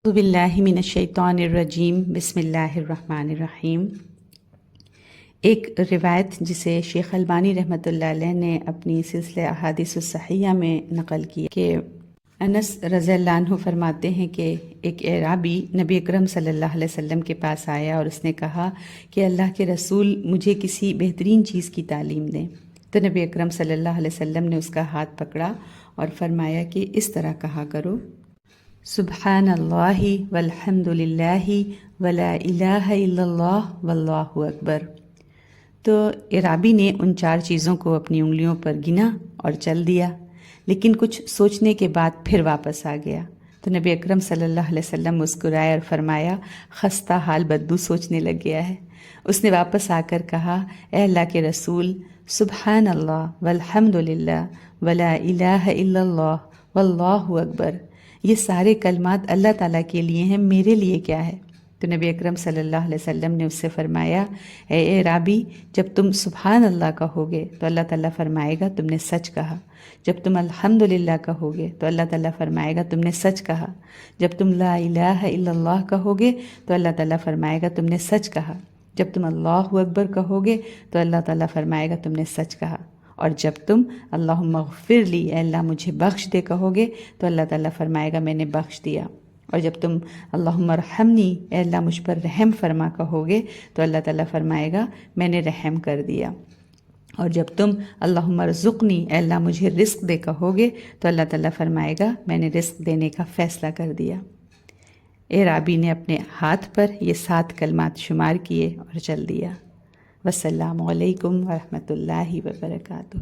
اعوذ باللہ من الشیطان الرجیم، بسم اللہ الرحمن الرحیم۔ ایک روایت جسے شیخ البانی رحمۃ اللہ علیہ نے اپنی سلسلہ احادیث الصحیحہ میں نقل کی کہ انس رضی اللہ عنہ فرماتے ہیں کہ ایک اعرابی نبی اکرم صلی اللہ علیہ وسلم کے پاس آیا اور اس نے کہا کہ اللہ کے رسول مجھے کسی بہترین چیز کی تعلیم دیں۔ تو نبی اکرم صلی اللہ علیہ وسلم نے اس کا ہاتھ پکڑا اور فرمایا کہ اس طرح کہا کرو: سبحان اللہ والحمد للہ ولا الہ الا اللہ واللہ اکبر۔ تو اعرابی نے ان 4 چیزوں کو اپنی انگلیوں پر گنا اور چل دیا، لیکن کچھ سوچنے کے بعد پھر واپس آ گیا۔ تو نبی اکرم صلی اللہ علیہ وسلم مسکرائے اور فرمایا: خستہ حال بدو سوچنے لگ گیا ہے۔ اس نے واپس آ کر کہا: اے اللہ کے رسول، سبحان اللہ والحمد للہ ولا الہ الا اللہ واللہ اکبر، یہ سارے کلمات اللہ تعالیٰ کے لیے ہیں، میرے لیے کیا ہے؟ تو نبی اکرم صلی اللہ علیہ وسلم نے اس سے فرمایا: اے اعرابی، جب تم سبحان اللہ کہو گے تو اللہ تعالیٰ فرمائے گا تم نے سچ کہا، جب تم الحمدللہ کہو گے تو اللہ تعالیٰ فرمائے گا تم نے سچ کہا، جب تم لا الہ الا اللہ کہو گے تو اللہ تعالیٰ فرمائے گا تم نے سچ کہا، جب تم اللہ اکبر کہو گے تو اللہ تعالیٰ فرمائے گا تم نے سچ کہا، اور جب تم اللہم اغفر لی، اے اللہ مجھے بخش دے کہو گے تو اللہ تعالیٰ فرمائے گا میں نے بخش دیا، اور جب تم اللہم ارحمنی، اے اللہ مجھ پر رحم فرما کہو گے تو اللہ تعالیٰ فرمائے گا میں نے رحم کر دیا، اور جب تم اللہم ارزقنی، اے اللہ مجھے رزق دے کہو گے تو اللہ تعالیٰ فرمائے گا میں نے رزق دینے کا فیصلہ کر دیا۔ اعرابی نے اپنے ہاتھ پر یہ 7 کلمات شمار کیے اور چل دیا۔ والسلام علیکم ورحمۃ اللہ وبرکاتہ۔